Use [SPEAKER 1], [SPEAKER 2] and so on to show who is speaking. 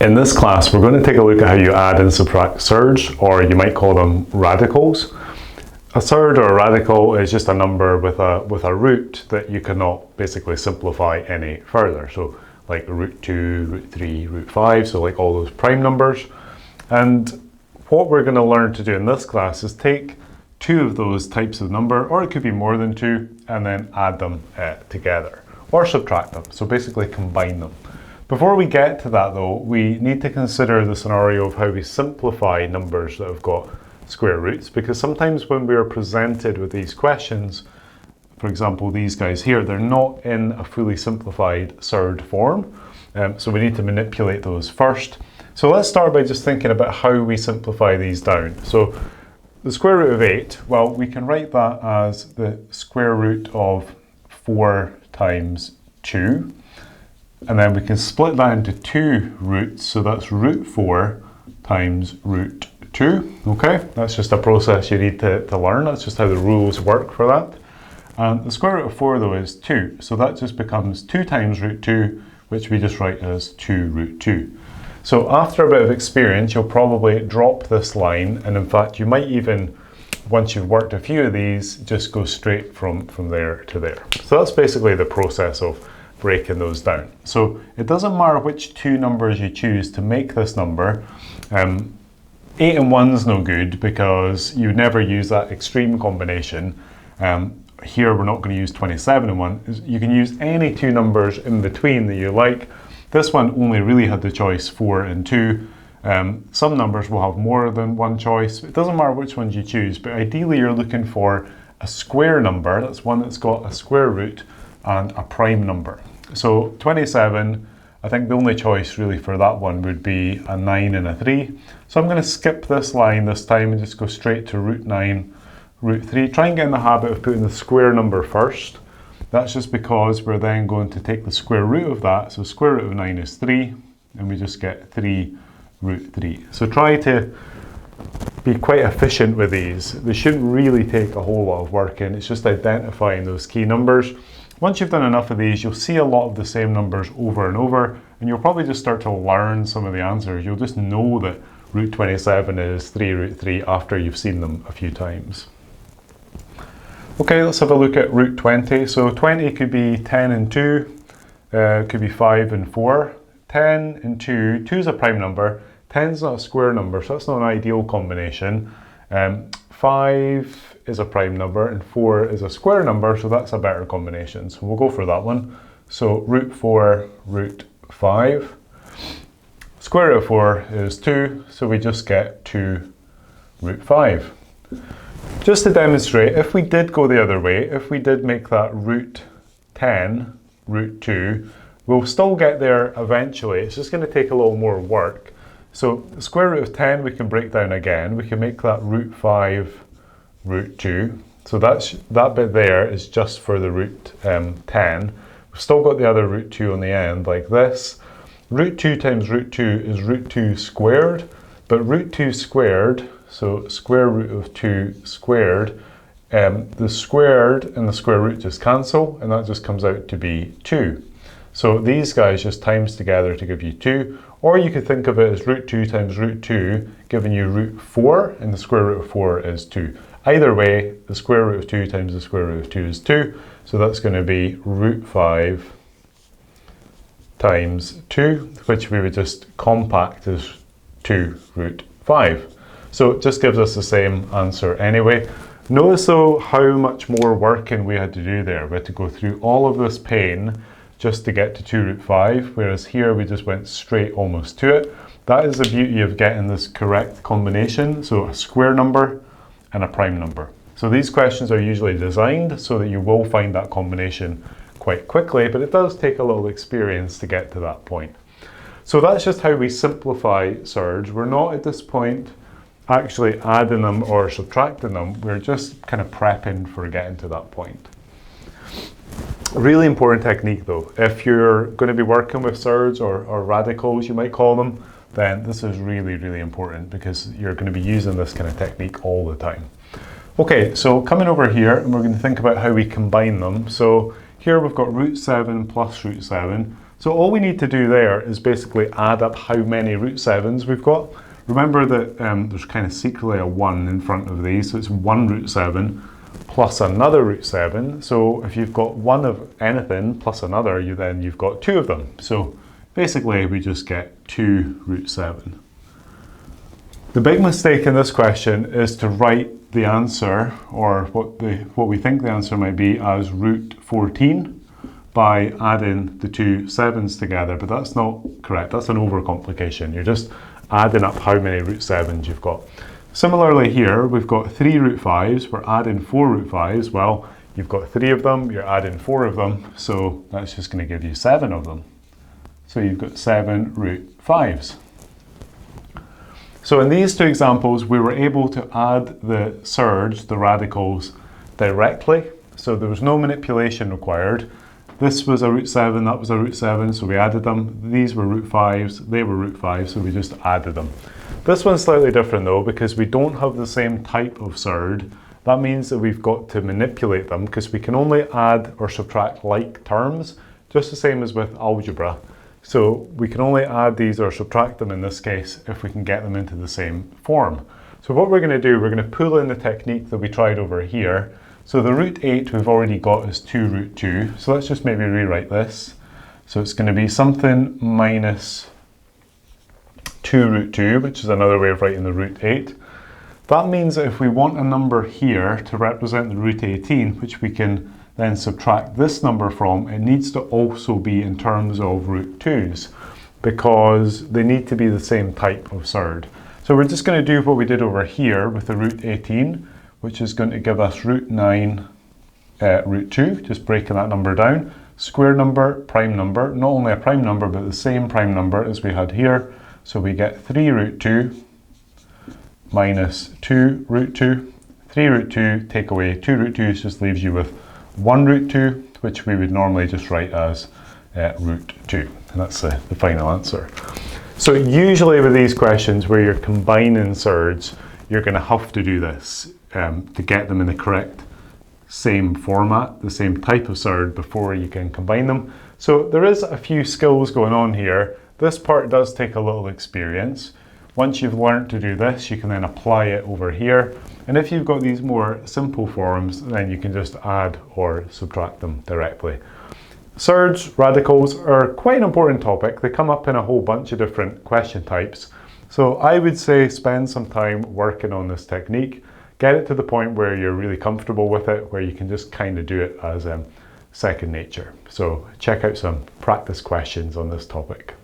[SPEAKER 1] In this class, we're going to take a look at how you add and subtract surds, or you might call them radicals. A surd or a radical is just a number with a root that you cannot basically simplify any further. So like root 2, root 3, root 5, so like all those prime numbers. And what we're going to learn to do in this class is take two of those types of number, or it could be more than two, and then add them together, or subtract them. So basically combine them. Before we get to that though, we need to consider the scenario of how we simplify numbers that have got square roots, because sometimes when we are presented with these questions, for example these guys here, they're not in a fully simplified surd form, so we need to manipulate those first. So let's start by just thinking about how we simplify these down. So the square root of 8, well, we can write that as the square root of 4 times 2. And then we can split that into two roots, so that's root 4 times root 2, okay? That's just a process you need to learn, that's just how the rules work for that. And the square root of 4 though is 2, so that just becomes 2 times root 2, which we just write as 2 root 2. So after a bit of experience, you'll probably drop this line, and in fact you might even, once you've worked a few of these, just go straight from there to there. So that's basically the process of breaking those down. So it doesn't matter which two numbers you choose to make this number. 8 and 1 is no good because you never use that extreme combination. Here we're not going to use 27 and 1. You can use any two numbers in between that you like. This one only really had the choice 4 and 2. Some numbers will have more than one choice. It doesn't matter which ones you choose, but ideally you're looking for a square number. That's one that's got a square root and a prime number. So 27, I think the only choice really for that one would be a 9 and a 3. So I'm going to skip this line this time and just go straight to root 9, root 3. Try and get in the habit of putting the square number first. That's just because we're then going to take the square root of that. So square root of 9 is 3, and we just get 3 root 3. So try to be quite efficient with these. They shouldn't really take a whole lot of work in. It's just identifying those key numbers. Once you've done enough of these, you'll see a lot of the same numbers over and over, and you'll probably just start to learn some of the answers. You'll just know that root 27 is 3 root 3 after you've seen them a few times. Okay, let's have a look at root 20. So 20 could be 10 and 2, could be 5 and 4. 10 and 2, 2 is a prime number, 10 is not a square number, so that's not an ideal combination. 5 is a prime number and 4 is a square number, so that's a better combination. So we'll go for that one. So root 4, root 5. Square root of 4 is 2, so we just get 2 root 5. Just to demonstrate, if we did go the other way, if we did make that root 10, root 2, we'll still get there eventually. It's just going to take a little more work. So the square root of 10 we can break down again. We can make that root 5, root 2. So that bit there is just for the root 10. We've still got the other root 2 on the end like this. Root 2 times root 2 is root 2 squared, but root 2 squared, so square root of 2 squared, the squared and the square root just cancel, and that just comes out to be 2. So these guys just times together to give you 2, or you could think of it as root 2 times root 2 giving you root 4, and the square root of 4 is 2. Either way, the square root of 2 times the square root of 2 is 2, so that's going to be root 5 times 2, which we would just compact as 2 root 5. So it just gives us the same answer anyway. Notice though how much more working we had to do there. We had to go through all of this pain just to get to 2 root 5, whereas here we just went straight almost to it. That is the beauty of getting this correct combination, so a square number and a prime number. So these questions are usually designed so that you will find that combination quite quickly, but it does take a little experience to get to that point. So that's just how we simplify surds. We're not at this point actually adding them or subtracting them, we're just kind of prepping for getting to that point. Really important technique though, if you're going to be working with surds or radicals you might call them, then this is really, really important because you're going to be using this kind of technique all the time. Okay, so coming over here and we're going to think about how we combine them. So here we've got root 7 plus root 7. So all we need to do there is basically add up how many root 7s we've got. Remember that there's kind of secretly a 1 in front of these, so it's 1 root 7 plus another root 7. So if you've got one of anything plus another, you've got two of them. So basically we just get 2 root 7. The big mistake in this question is to write the answer, or what we think the answer might be, as root 14 by adding the two 7s together, but that's not correct. That's an overcomplication. You're just adding up how many root 7s you've got. Similarly here, we've got 3 root 5s, we're adding 4 root 5s. Well, you've got 3 of them, you're adding 4 of them, so that's just going to give you 7 of them. So you've got 7 root 5s. So in these two examples, we were able to add the surds, the radicals, directly. So there was no manipulation required. This was a root 7, that was a root 7, so we added them. These were root 5s, they were root 5s, so we just added them. This one's slightly different though, because we don't have the same type of surd. That means that we've got to manipulate them, because we can only add or subtract like terms, just the same as with algebra. So we can only add these or subtract them in this case if we can get them into the same form. So what we're going to do, we're going to pull in the technique that we tried over here. So the root 8 we've already got is 2 root 2. So let's just maybe rewrite this. So it's going to be something minus 2 root 2, which is another way of writing the root 8. That means that if we want a number here to represent the root 18, which we can then subtract this number from, it needs to also be in terms of root 2's, because they need to be the same type of surd. So we're just going to do what we did over here with the root 18, which is going to give us root 9 root 2, just breaking that number down. Square number, prime number, not only a prime number, but the same prime number as we had here. So we get 3 root 2 minus 2 root 2. 3 root 2, take away 2 root 2 just leaves you with 1 root 2, which we would normally just write as root 2. And that's the final answer. So usually with these questions where you're combining surds, you're going to have to do this to get them in the correct same format, the same type of surd before you can combine them. So there is a few skills going on here. This part does take a little experience. Once you've learned to do this, you can then apply it over here. And if you've got these more simple forms, then you can just add or subtract them directly. Surds, radicals are quite an important topic. They come up in a whole bunch of different question types. So I would say spend some time working on this technique. Get it to the point where you're really comfortable with it, where you can just kind of do it as second nature. So check out some practice questions on this topic.